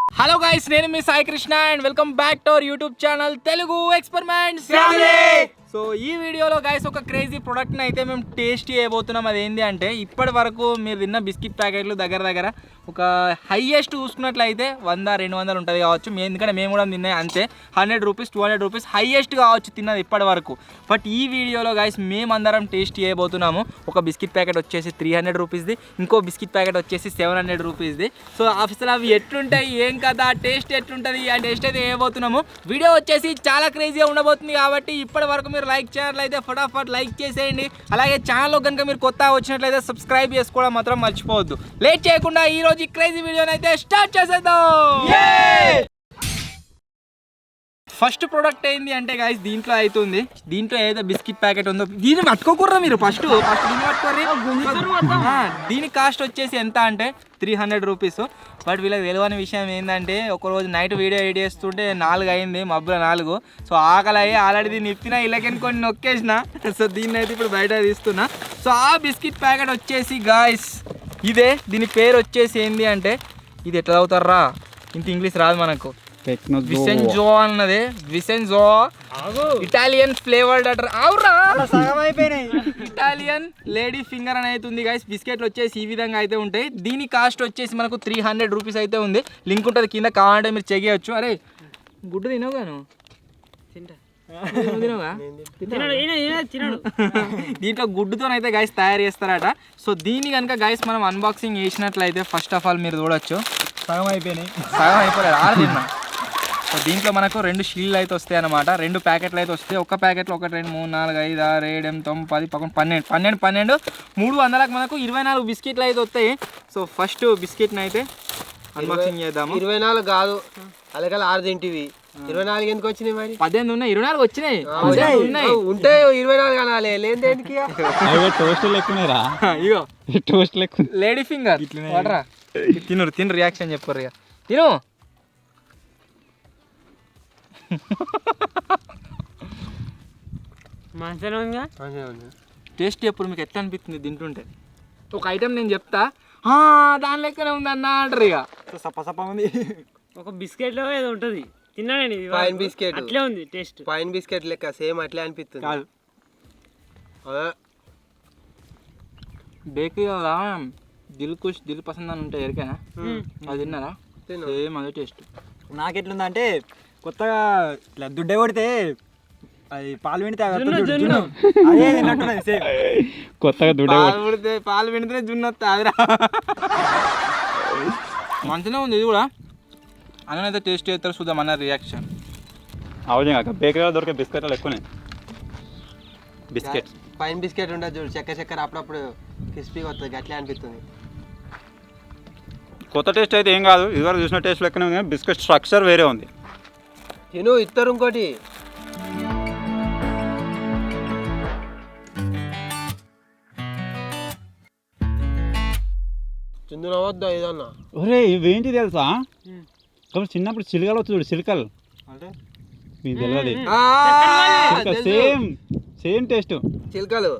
Hello guys, నేను మీ Sai Krishna and welcome back to our YouTube channel Telugu experiments family. So ఈ వీడియోలో గైస్ ఒక క్రేజీ ప్రోడక్ట్ని అయితే మేము టేస్ట్ చేయబోతున్నాం. అది ఏంటి అంటే ఇప్పటి వరకు మీరు తిన్న బిస్కెట్ ప్యాకెట్లు దగ్గర ఒక హైయెస్ట్ చూసుకున్నట్లయితే 100-200 ఉంటుంది కావచ్చు. ఎందుకంటే మేము కూడా తిన్నాయి అంతే, 100 రూపీస్ 200 రూపీస్ హైయెస్ట్ కావచ్చు తిన్నది ఇప్పటి వరకు. బట్ ఈ వీడియోలో గైస్ మేమందరం టేస్ట్ చేయబోతున్నాము. ఒక బిస్కెట్ ప్యాకెట్ వచ్చేసి 300 రూపీస్ది, ఇంకో బిస్కెట్ ప్యాకెట్ వచ్చేసి 700 రూపీస్ది. సో అసలు అవి ఎట్లుంటాయి, ఏం కదా, టేస్ట్ ఎట్లుంటుంది, ఆ టేస్ట్ అయితే వేయబోతున్నాము. వీడియో వచ్చేసి చాలా క్రేజీగా ఉండబోతుంది. కాబట్టి ఇప్పటి వరకు మీరు లైక్ చేయాలైతే ఫటాఫట్ లైక్ చేసేయండి. అలాగే ఛానల్లో కనుక మీరు కొత్త వచ్చినట్లయితే సబ్స్క్రైబ్ చేసుకోవడం మాత్రం మర్చిపోవద్దు. లేట్ చేయకుండా ఈ రోజు క్రేజీ వీడియోని అయితే స్టార్ట్ చేసేద్దాం. ఫస్ట్ ప్రోడక్ట్ ఏంది అంటే గైస్ దీంట్లో అవుతుంది. దీంట్లో ఏదో బిస్కెట్ ప్యాకెట్ ఉందో దీన్ని పట్టుకోకూడదు మీరు. ఫస్ట్ దీన్ని పట్టుకోర్రి. దీని కాస్ట్ వచ్చేసి ఎంత అంటే 300 రూపీస్. బట్ వీళ్ళకి తెలియని విషయం ఏంటంటే ఒకరోజు నైట్ వీడియో ఎడిట్ చేస్తుంటే 4 అయింది, మబ్బుల 4. సో ఆకలి అయ్యి ఆల్రెడీ దీన్ని ఇప్పినా ఇళ్ళకని కొన్ని నొక్కేసిన. సో దీన్ని అయితే ఇప్పుడు బయట తీస్తున్నా. సో ఆ బిస్కెట్ ప్యాకెట్ వచ్చేసి గాయస్ ఇదే. దీని పేరు వచ్చేసి ఏంది అంటే ఇది ఎట్లా చదువుతారా, ఇంత ఇంగ్లీష్ రాదు మనకు. విసెంజో అన్నది, విసెంజో ఇటాలియన్ ఫ్లేవర్డ్ అటర్ ఇటాలియన్ లేడీ ఫింగర్ అని అయితే ఉంది గైస్. బిస్కెట్లు వచ్చేసి ఈ విధంగా అయితే ఉంటాయి. దీని కాస్ట్ వచ్చేసి మనకు 300 రూపీస్ అయితే ఉంది. లింక్ ఉంటుంది కింద, కావాలంటే మీరు చెక్ చేయొచ్చు. అరే గుడ్డు తినవుగాను, దీంట్లో గుడ్డుతోనైతే గైస్ తయారు చేస్తారట. సో దీన్ని కనుక గైస్ మనం అన్బాక్సింగ్ చేసినట్లయితే ఫస్ట్ ఆఫ్ ఆల్ మీరు చూడొచ్చు సగం అయిపోలేదు, 6 తిన్నా. సో దీంట్లో మనకు 2 షీల్డ్లు అయితే వస్తాయి అన్నమాట. 2 ప్యాకెట్లు అయితే వస్తాయి. ఒక ప్యాకెట్లో 1 2 3 4 5 6 7 8 9 10 11 12 300కు మనకు 24 బిస్కెట్లు అయితే వస్తాయి. సో ఫస్ట్ బిస్కెట్ని అయితే అన్బాక్సింగ్ చేద్దాము. 24 కాదు, అలాగే 6 తింటివి. 24 ఎందుకు వచ్చినాయి మరి? 18 ఉన్నాయి, 24 వచ్చినాయి. ఉంటే 24 అనాలి, లేదు దేనికి? ఇగో టోస్ట్ లెక్క లేడీ ఫింగర్. వాడరా తిను రియాక్షన్ చెప్పరు ఇక తిను. టేస్ట్ ఎప్పుడు మీకు ఎట్లా అనిపిస్తుంది తింటుంటే? ఒక ఐటెం నేను చెప్తా, దాని లెక్కనే ఉంది అన్న అంటారు. ఇక సప్ప ఉంది. ఒక బిస్కెట్ లో ఏదో ఉంటుంది తిన్నాను, పైన్ బిస్కెట్ అట్లే ఉంది టేస్ట్. పైన్ బిస్కెట్ లెక్క సేమ్ అట్లే అనిపిస్తుంది. కాదు బేకరీ కదా, దిల్ కుష్ దిల్ పసంద్ అని ఉంటాయి ఎరికైనా, అది తిన్నారా? సేమ్ అదే టేస్ట్. నాకెట్లుందంటే కొత్తగా ఇట్లా దుడ్డే కొడితే అది పాలు విండితే కొత్తగా దుడ్డే పాలు విండితే జున్ను వస్తా అదిరా. మంచిగా ఉంది ఇది కూడా. అన్నైతే టేస్ట్ చేస్తారు, చూద్దాం అన్న రియాక్షన్. అవును కాక బేకరీలో దొరికే బిస్కెట్లు ఎక్కువనే. బిస్కెట్ పైన్ బిస్కెట్ ఉంటుంది చూడు, చక్కెర అప్పుడప్పుడు క్రిస్పీగా వస్తుంది, అట్లే అనిపిస్తుంది. కొత్త టేస్ట్ అయితే ఏం కాదు, ఇదివరకు చూసిన టేస్ట్ లెక్కనే ఉంది. బిస్కెట్ స్ట్రక్చర్ వేరే ఉంది. తిను ఇస్తారు. ఇంకోటి చిందునవద్దా ఏదన్నా? ఒరే ఇవేంటి తెలుసా, కాబట్టి చిన్నప్పుడు చిలుకలు వచ్చి చూడు, చిలుకలు అంటే మీకు తెలియదు. సేమ్ టేస్ట్ చిలుకలు.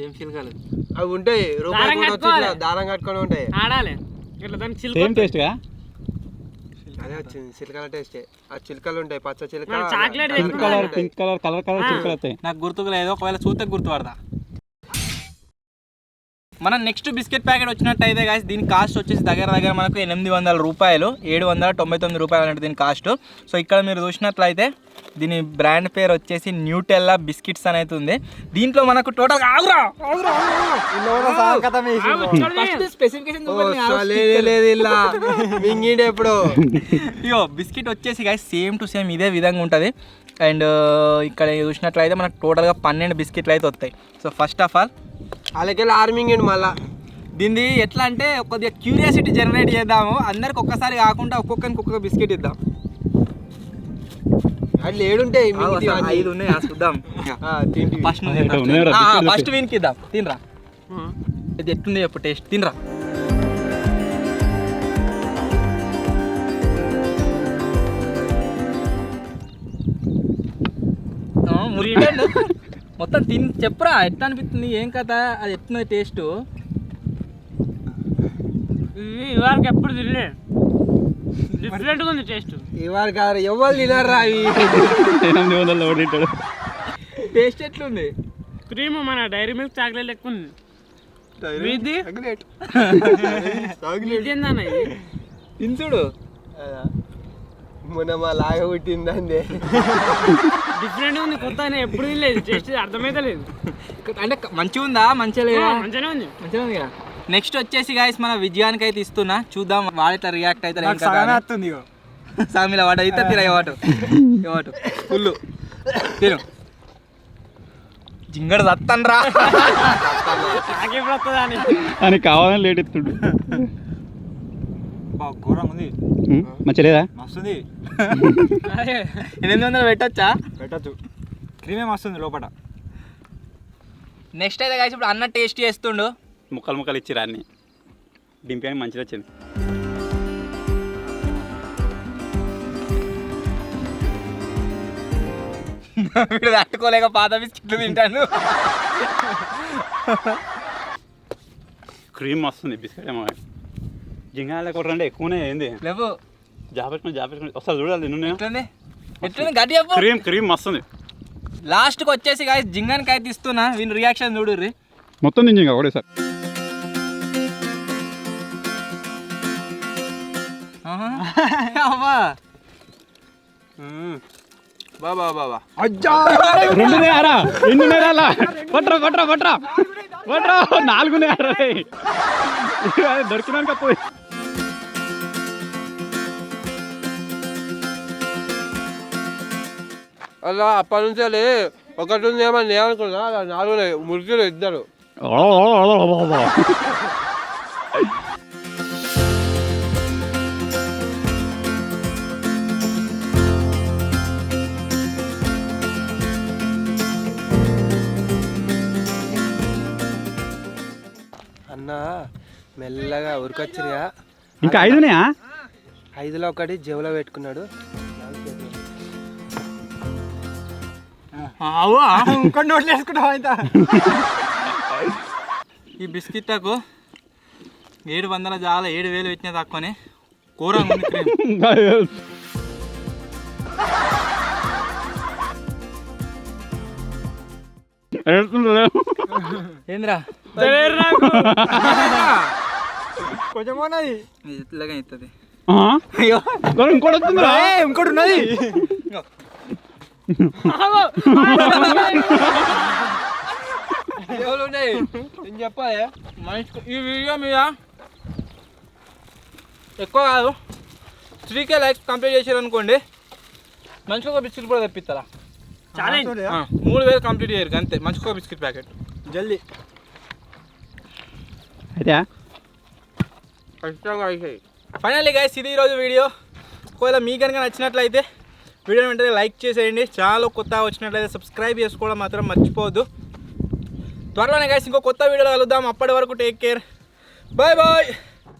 ఏం చిలుకలు అవి ఉంటాయి, రూపాయి దారం కట్టుకొని ఉంటాయి. సేమ్ టేస్ట్ గా అదే వచ్చింది చిలుకల టేస్టే. ఆ చిలుకలు ఉంటాయి, పచ్చ చిలుక, పింక్ కలర్ చిలుకలు వస్తాయి. నాకు గుర్తుకు లేదు, ఒకవేళ చూస్తే గుర్తుపడతా. మనం నెక్స్ట్ బిస్కెట్ ప్యాకెట్ వచ్చినట్టయితే గాయస్ దీని కాస్ట్ వచ్చేసి దగ్గర మనకు 800 రూపాయలు, 799 రూపాయలు అంటే దీని కాస్ట్. సో ఇక్కడ మీరు చూసినట్లయితే దీని బ్రాండ్ పేరు వచ్చేసి న్యూటెల్లా బిస్కెట్స్ అనేది ఉంది. దీంట్లో మనకు టోటల్ ఇగో బిస్కెట్ వచ్చేసి గాయస్ సేమ్ టు సేమ్ ఇదే విధంగా ఉంటుంది. అండ్ ఇక్కడ చూసినట్లయితే మనకు టోటల్గా 12 బిస్కెట్లు అయితే వస్తాయి. సో ఫస్ట్ ఆఫ్ ఆల్ అలాగే ఆర్మింగ్ అండి. మళ్ళా దీన్ని ఎట్లా అంటే కొద్దిగా క్యూరియాసిటీ జనరేట్ చేద్దాము, అందరికి ఒక్కసారి కాకుండా ఒక్కొక్కరికి ఒక్కొక్క బిస్కెట్ ఇద్దాం. అట్లా 7 ఉంటాయి, 5 ఉన్నాయి చూద్దాం. ఫస్ట్ వీనికి ఇద్దాం. తినరా, ఇది ఎట్లుంది చెప్పు టేస్ట్, తినరా. మొత్తం తిని చెప్పురా ఎట్లా అనిపిస్తుంది, ఏం కదా, అది ఎట్లున్నది టేస్ట్? ఇవాళకి ఎప్పుడు తినలే. డిఫరెంట్గా ఉంది టేస్ట్. ఇవాళ గారు ఎవరు తినరా అవి 800 ఎవడు తింటాడు? టేస్ట్ ఎట్లుంది? క్రీమ్ మన డైరీ మిల్క్ చాక్లెట్ ఎక్కువ ఉంది. వీధి ఇది ఏందన్న ఇది? తించుడు మొన్న మా లాగ పుట్టిందండి. డిఫరెంట్గా ఉంది, కొత్త ఎప్పుడు తినలేదు, టేస్ట్ అర్థమైతే లేదు. అంటే మంచిగా ఉందా? మంచిగా లేదా? మంచిగానే ఉంది. మంచిగా ఉంది కదా. నెక్స్ట్ వచ్చేసి గాయస్ మన విజయానికి అయితే ఇస్తున్నా, చూద్దాం వాడిట్లా రియాక్ట్ అవుతారు. సామిల వాట అయితే తిన వాటు వాటు ఫుల్ తిను జింగడు సత్తన్ రా. నాకెప్పుడు వస్తుందా అని. అని కావాలని లేట్ ఎత్తుడు. ఘోరంగా ఉంది. మంచి లేదా? మస్తుంది. 800 పెట్టచ్చా? పెట్టచ్చు. క్రీమే మస్తుంది లోపల. నెక్స్ట్ అయితే గాయస్ ఇప్పుడు అన్న టేస్ట్ చేస్తుండు. ముక్కలు ఇచ్చిరా అన్ని డింపి మంచిగా వచ్చింది. వీడు తట్టుకోలేక పాత బిస్కెట్లు తింటాను. క్రీమ్ వస్తుంది, బిస్కెట్ ఏమో జింగాల కొట్టండి ఎక్కువనే ఏంది. లేవు జాపెట్టుకుని వస్తారు చూడాలి. నిన్ను ఎట్లుంది ఎట్లుంది గట్టి చెప్పు. క్రీమ్ వస్తుంది. లాస్ట్కి వచ్చేసి గాయస్ జింగానికి అయితే ఇస్తున్నా, వీని రియాక్షన్ చూడుర్రి. మొత్తం జింగా ఒకటే సార్. బాబా బాబా 2 నేరా 2 నేరాలా పట్రా 4 నేరా దొరికినాక పోయి. అలా అప్పటి నుంచి ఒకటి ఉంది ఏమని నేననుకున్నా, అలా 4 మురికిలు ఇద్దరు. అన్న మెల్లగా ఉరికొచ్చిరిగా. ఇంకా 5 5లో ఒకటి జేబులో పెట్టుకున్నాడు. ఇంకో నోట్లు వేసుకుంటావా ఇంత? ఈ బిస్కెట్లకు 700 చాలా 7000 పెట్టినా తక్కువనే. కూరంగా ఉంది క్రీమ్. ఏంద్రా కొంచెం ఉన్నది. ఇట్లాగా ఇస్తుంది. ఇంకోటి వస్తుందిరా. ఇంకోటి ఉన్నది. ఉన్నాయి ఏం చెప్పాలి మనిషి. ఈ వీడియో మీద ఎక్కువ కాదు 3K లైక్స్ కంప్లీట్ చేశారు అనుకోండి, మంచిగా ఒక బిస్కెట్ కూడా తెప్పిస్తారా. 3000 కంప్లీట్ చేయరు అంతే. మంచిగా బిస్కెట్ ప్యాకెట్ జల్దీ అయితే ఖచ్చితంగా అయిపోయి. ఫైనల్లీ గైస్ ఇది ఈరోజు వీడియో. ఒకవేళ మీకు కనుక నచ్చినట్లయితే వీడియోని వెంటనే లైక్ చేసేయండి. ఛానల్ కొత్తగా వచ్చినట్లయితే సబ్స్క్రైబ్ చేసుకోవడం మాత్రం మర్చిపోవద్దు. త్వరలోనే గైస్ ఇంకో కొత్త వీడియోలో కలుద్దాం. అప్పటి వరకు టేక్ కేర్. Bye bye.